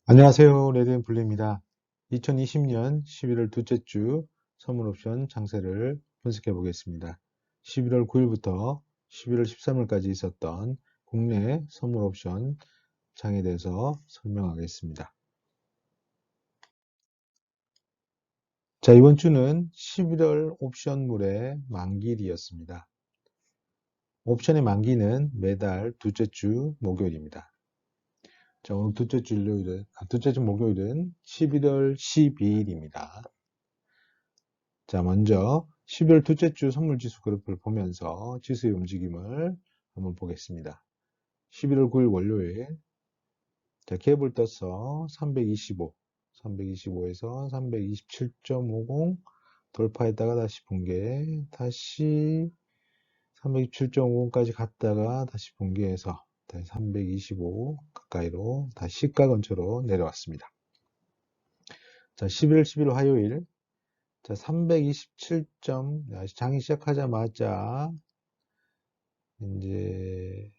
안녕하세요. 레드앤블루입니다. 2020년 11월 둘째 주 선물옵션 장세를 분석해 보겠습니다. 11월 9일부터 11월 13일까지 있었던 국내 선물옵션 장에 대해서 설명하겠습니다. 자, 이번 주는 11월 옵션물의 만기일이었습니다. 옵션의 만기는 매달 둘째 주 목요일입니다. 자, 오늘 둘째 주 목요일은 11월 12일입니다. 자, 먼저 12월 둘째 주 선물지수 그래프를 보면서 지수의 움직임을 한번 보겠습니다. 11월 9일 월요일, 자, 갭을 떠서 325에서 327.50 돌파했다가 다시 붕괴, 다시 327.50까지 갔다가 다시 붕괴해서 325 가까이로 다시 시가 근처로 내려왔습니다. 자, 11월 10일 화요일, 자, 327점, 장이 시작하자마자 이제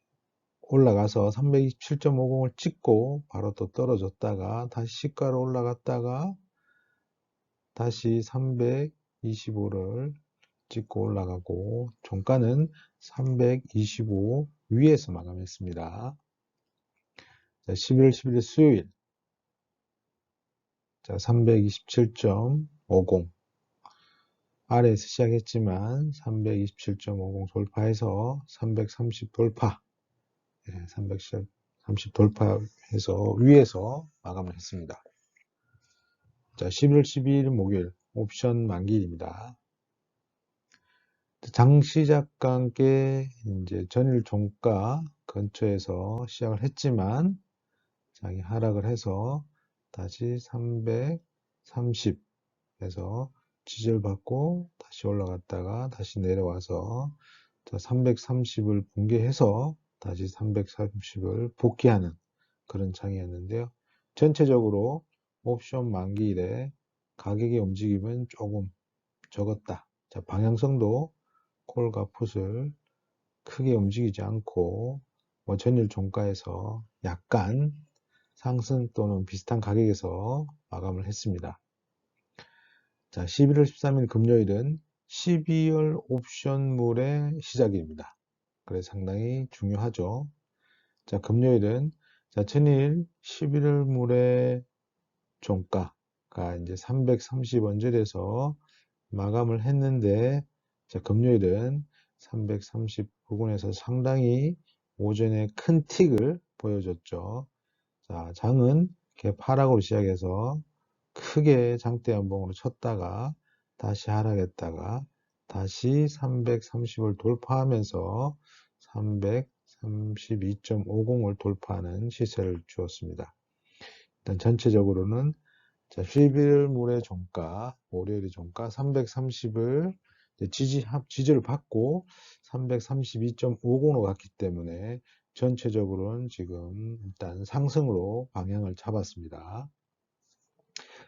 올라가서 327.50을 찍고 바로 또 떨어졌다가 다시 시가로 올라갔다가 다시 325를 찍고 올라가고 종가는 325 위에서 마감했습니다. 자, 11월 11일 수요일, 자, 327.50 아래에서 시작했지만 327.50 돌파해서 330 돌파, 330 돌파해서 위에서 마감을 했습니다. 자, 11월 12일 목요일 옵션 만기일입니다. 장 시작과 함께 이제 전일 종가 근처에서 시작을 했지만 장이 하락을 해서 다시 330에서 지지를 받고 다시 올라갔다가 다시 내려와서 330을 붕괴해서 다시 330을 복귀하는 그런 장이었는데요. 전체적으로 옵션 만기일에 가격의 움직임은 조금 적었다. 자, 방향성도 콜과 풋을 크게 움직이지 않고 전일 종가에서 약간 상승 또는 비슷한 가격에서 마감을 했습니다. 자, 11월 13일 금요일은 12월 옵션물의 시작일입니다. 그래서 상당히 중요하죠. 자, 금요일은 자, 전일 11월 물의 종가가 이제 330 언저리에서 마감을 했는데, 자, 금요일은 330 부근에서 상당히 오전에 큰 틱을 보여줬죠. 자, 장은 갭 하락으로 시작해서 크게 장대 연봉으로 쳤다가 다시 하락했다가 다시 330을 돌파하면서 332.50을 돌파하는 시세를 주었습니다. 일단 전체적으로는 자, 11일 물의 종가, 월요일의 종가 330을 지지를 받고 332.50으로 갔기 때문에 전체적으로는 지금 일단 상승으로 방향을 잡았습니다.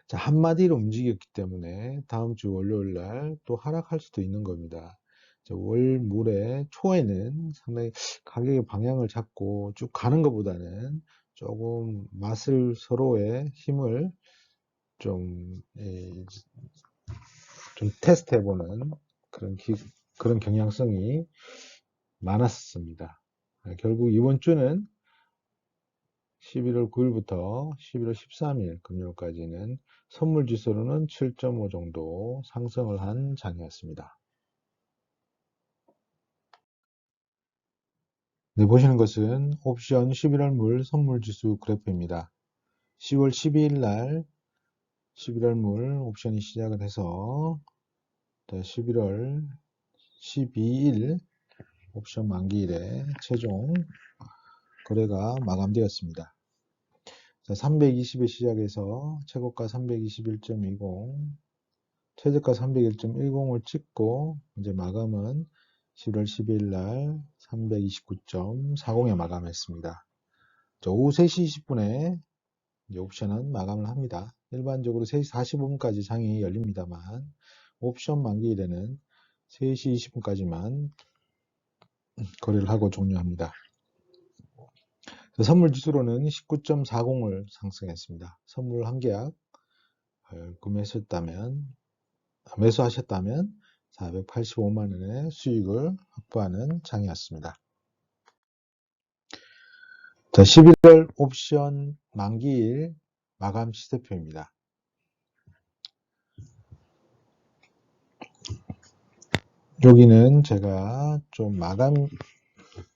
자, 한마디로 움직였기 때문에 다음 주 월요일 날 또 하락할 수도 있는 겁니다. 자, 월물의 초에는 상당히 가격의 방향을 잡고 쭉 가는 것보다는 조금 맛을 서로의 힘을 좀 테스트 해보는 그런 경향성이 많았습니다. 결국 이번 주는 11월 9일부터 11월 13일 금요일까지는 선물 지수로는 7.5 정도 상승을 한 장이었습니다. 네, 보시는 것은 옵션 11월 물 선물 지수 그래프입니다. 10월 12일 날 11월 물 옵션이 시작을 해서 11월 12일 옵션 만기일에 최종 거래가 마감되었습니다. 자, 320에 시작해서 최고가 321.20, 최저가 301.10을 찍고 이제 마감은 11월 12일 날 329.40에 마감했습니다. 자, 오후 3시 20분에 이제 옵션은 마감을 합니다. 일반적으로 3시 45분까지 장이 열립니다만 옵션 만기일에는 3시 20분까지만 거래를 하고 종료합니다. 선물 지수로는 19.40을 상승했습니다. 선물 한 계약 매수하셨다면 485만 원의 수익을 확보하는 장이었습니다. 자, 11월 옵션 만기일 마감 시세표입니다. 여기는 제가 좀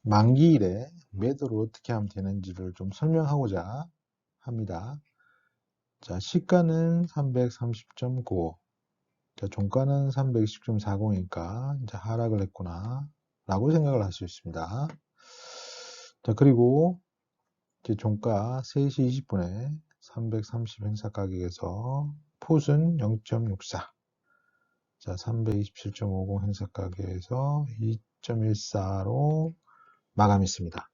만기일에 매도를 어떻게 하면 되는지를 좀 설명하고자 합니다. 자, 시가는 330.95. 자, 종가는 320.40이니까 이제 하락을 했구나 라고 생각을 할 수 있습니다. 자, 그리고 이제 종가 3시 20분에 330 행사 가격에서 풋은 0.64. 자, 327.50 행사 가격에서 2.14로 마감했습니다.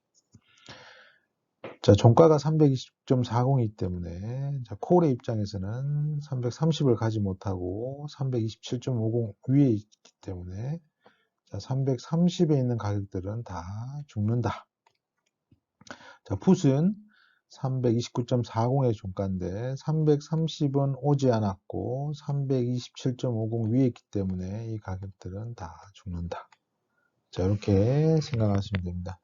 자, 종가가 320.40이기 때문에 자, 콜의 입장에서는 330을 가지 못하고 327.50 위에 있기 때문에 자, 330에 있는 가격들은 다 죽는다. 자, 풋은 329.40의 종가인데 330은 오지 않았고 327.50 위에 있기 때문에 이 가격들은 다 죽는다. 자, 이렇게 생각하시면 됩니다.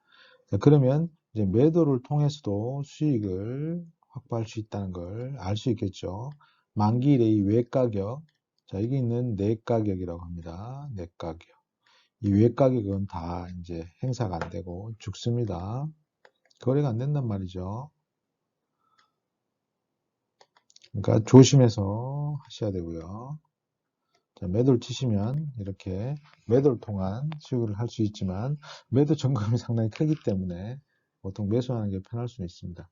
자, 그러면 이제 매도를 통해서도 수익을 확보할 수 있다는 걸 알 수 있겠죠. 만기일의 이 외가격, 자, 여기 있는 내가격이라고 합니다. 내가격. 이 외가격은 다 이제 행사가 안 되고 죽습니다. 거래가 안 된단 말이죠. 그러니까 조심해서 하셔야 되고요. 자, 매도를 치시면 이렇게 매도를 통한 수익을 할 수 있지만 매도 정금이 상당히 크기 때문에 보통 매수하는 게 편할 수 있습니다.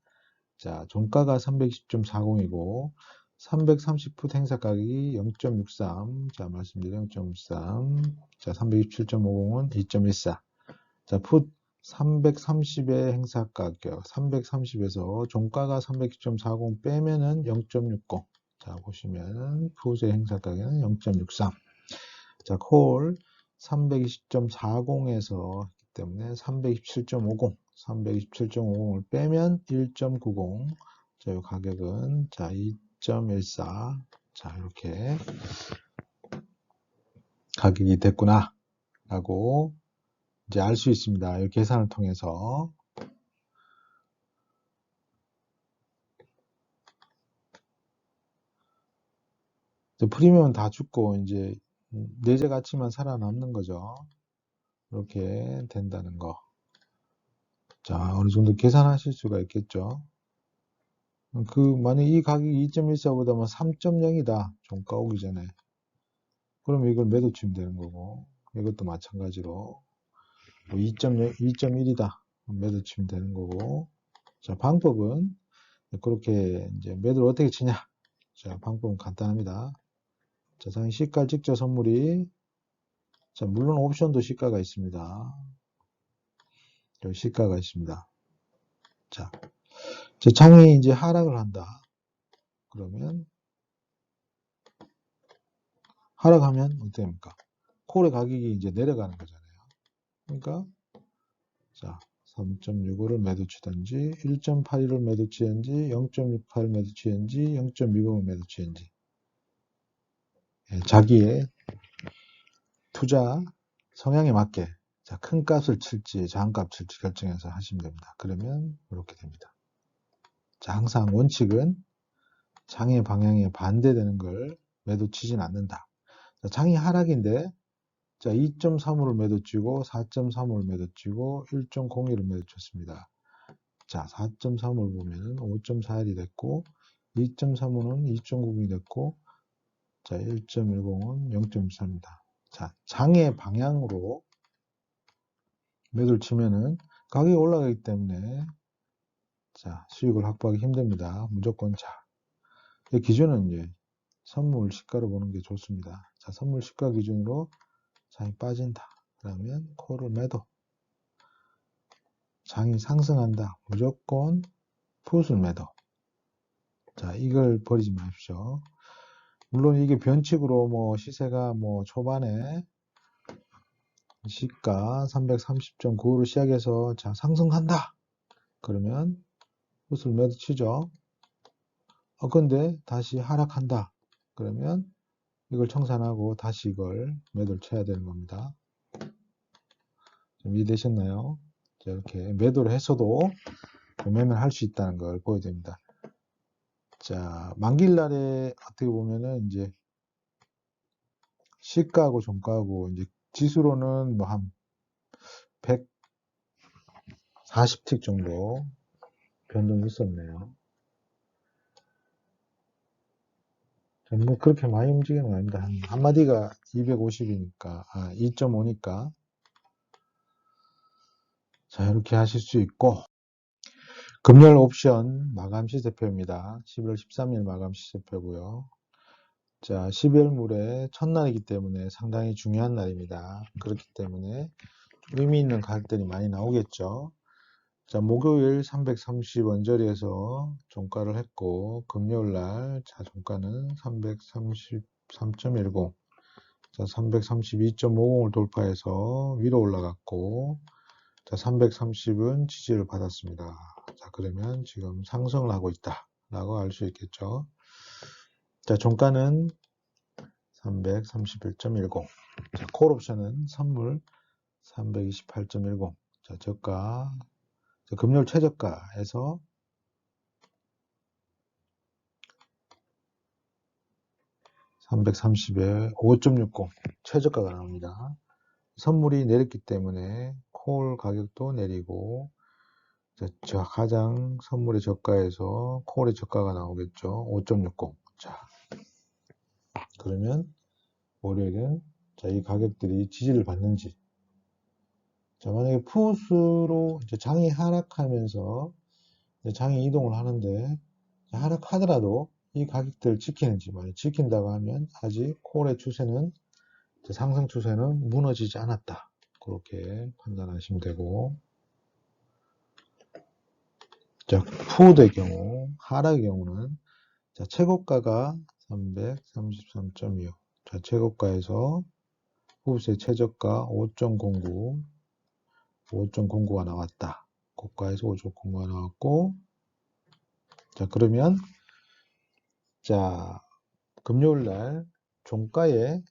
자, 종가가 320.40이고 330풋 행사 가격이 0.63. 자, 말씀드린 0.63. 자, 327.50은 2.14. 자, 풋 330의 행사 가격 330에서 종가가 320.40 빼면은 0.60. 자, 보시면 풋의 행사 가격은 0.63. 자, 콜 320.40에서 때문에 327.50, 327.50을 빼면 1.90. 자, 이 가격은 자, 2.14. 자, 이렇게 가격이 됐구나 라고 이제 알 수 있습니다. 이 계산을 통해서. 프리미엄은 다 죽고 이제 내재 가치만 살아남는 거죠. 이렇게 된다는 거. 자, 어느 정도 계산하실 수가 있겠죠. 만약 이 가격이 2.14보다만 3.0이다. 종가 오기 전에. 그러면 이걸 매도 치면 되는 거고. 이것도 마찬가지로 2.0, 2.1이다. 매도 치면 되는 거고. 자, 방법은 그렇게 이제 매도를 어떻게 치냐. 자, 방법은 간단합니다. 자, 상위 시가 직접 선물이 자, 물론 옵션도 시가가 있습니다. 여기 시가가 있습니다. 자, 장이 이제 하락을 한다. 그러면 하락하면 어떻게 됩니까? 콜의 가격이 이제 내려가는 거잖아요. 그러니까 자, 3.65를 매도치든지 1.81을 매도치든지 0.68 매도치든지 0.20을 매도치든지 자기의 투자 성향에 맞게 자, 큰 값을 칠지 작은 값을 칠지 결정해서 하시면 됩니다. 그러면 이렇게 됩니다. 자, 항상 원칙은 장의 방향에 반대되는 걸 매도치진 않는다. 자, 장이 하락인데 자, 2.35를 매도치고 4.35를 매도치고 1.01을 매도쳤습니다. 자, 4.3을 보면은 5.41이 됐고 2.35는 2.90이 됐고 자, 1.10은 0.14입니다. 자, 장의 방향으로 매도를 치면은 가격이 올라가기 때문에 자, 수익을 확보하기 힘듭니다. 무조건 자. 기준은 이제 선물 시가로 보는 게 좋습니다. 자, 선물 시가 기준으로 장이 빠진다. 그러면 콜을 매도. 장이 상승한다. 무조건 풋을 매도. 자, 이걸 버리지 마십시오. 물론 이게 변칙으로 뭐 시세가 뭐 초반에 시가 330.95로 시작해서 자, 상승한다. 그러면 풋을 매도 치죠. 근데 다시 하락한다. 그러면 이걸 청산하고 다시 이걸 매도를 쳐야 되는 겁니다. 좀 이해되셨나요? 자, 이렇게 매도를 했어도 매매를 할 수 있다는 걸 보여드립니다. 자, 만기일 날에 어떻게 보면은 이제 시가하고 종가하고 이제 지수로는 뭐 한 140틱 정도 변동이 있었네요. 뭐 그렇게 많이 움직이는 건 아닙니다. 한마디가 250이니까, 2.5니까. 자, 이렇게 하실 수 있고, 금요일 옵션 마감 시세표입니다. 11월 13일 마감 시세표고요. 자, 12월물의 첫날이기 때문에 상당히 중요한 날입니다. 그렇기 때문에 의미 있는 가격들이 많이 나오겠죠. 자, 목요일 330 원저리에서 종가를 했고, 금요일 날, 자, 종가는 333.10, 자, 332.50을 돌파해서 위로 올라갔고, 자, 330은 지지를 받았습니다. 자, 그러면 지금 상승을 하고 있다. 라고 알 수 있겠죠. 자, 종가는 331.10. 자, 콜옵션은 선물 328.10. 자, 저가, 금요일 최저가에서 330에 5.60 최저가가 나옵니다. 선물이 내렸기 때문에 콜 가격도 내리고, 자, 가장 선물의 저가에서 콜의 저가가 나오겠죠. 5.60. 자, 그러면 월요일은 자, 이 가격들이 지지를 받는지. 자, 만약에 풋으로 이제 장이 하락하면서 장이 이동을 하는데 하락하더라도 이 가격대를 지키는지, 만약 지킨다고 하면 아직 콜의 추세는, 상승 추세는 무너지지 않았다. 그렇게 판단하시면 되고, 자, 푸드의 경우, 하락의 경우는, 자, 최고가가 333.25. 자, 최고가에서 후세 최저가 5.09, 5.09가 나왔다. 고가에서 5.09가 나왔고, 자, 그러면, 자, 금요일 날 종가에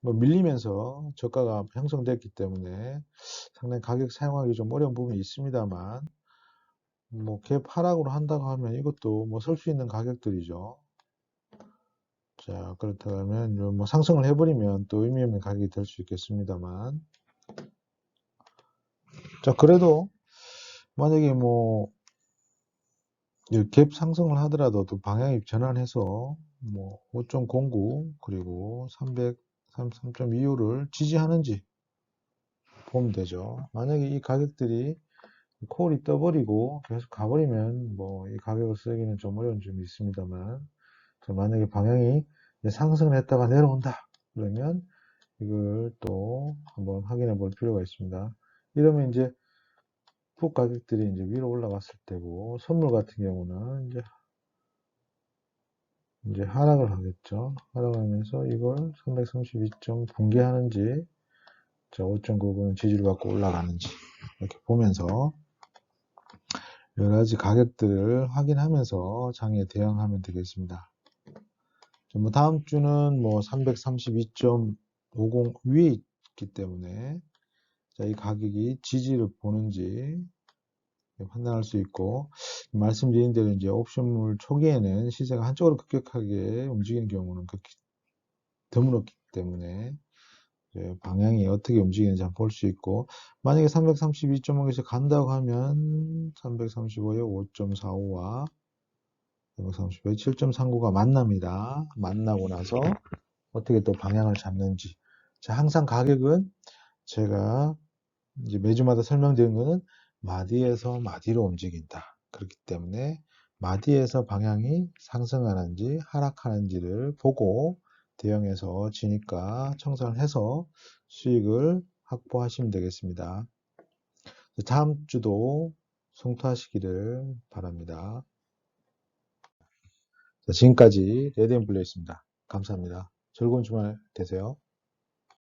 뭐 밀리면서 저가가 형성됐기 때문에 상당히 가격 사용하기 좀 어려운 부분이 있습니다만, 뭐 갭 하락으로 한다고 하면 이것도 뭐 설 수 있는 가격들이죠. 자, 그렇다면 뭐 상승을 해버리면 또 의미 없는 가격이 될 수 있겠습니다만, 자, 그래도 만약에 뭐 갭 상승을 하더라도 또 방향이 전환해서 뭐 5.09 그리고 333.25를 지지하는지 보면 되죠. 만약에 이 가격들이 콜이 떠버리고 계속 가버리면 뭐 이 가격을 쓰기는 좀 어려운 점이 있습니다만, 만약에 방향이 상승을 했다가 내려온다 그러면 이걸 또 한번 확인해 볼 필요가 있습니다. 이러면 이제 풋 가격들이 이제 위로 올라갔을 때고, 선물 같은 경우는 이제 하락을 하겠죠. 하락하면서 이걸 332점 붕괴하는지, 자, 5.99는 지지를 받고 올라가는지 이렇게 보면서 여러 가지 가격들을 확인하면서 장에 대응하면 되겠습니다. 뭐 다음 주는 뭐 332.50 위에 있기 때문에, 자, 이 가격이 지지를 보는지 판단할 수 있고, 말씀드린 대로 이제 옵션물 초기에는 시세가 한쪽으로 급격하게 움직이는 경우는 극히 드물었기 때문에 방향이 어떻게 움직이는지 한번 볼 수 있고, 만약에 332.5에서 간다고 하면 335에 5.45와 335에 7.39가 만납니다. 만나고 나서 어떻게 또 방향을 잡는지. 자, 항상 가격은 제가 이제 매주마다 설명드리는 거는 마디에서 마디로 움직인다. 그렇기 때문에 마디에서 방향이 상승하는지 하락하는지를 보고 대응해서 진입가 청산을 해서 수익을 확보하시면 되겠습니다. 다음 주도 성투하시기를 바랍니다. 지금까지 레드앤블루였습니다. 감사합니다. 즐거운 주말 되세요.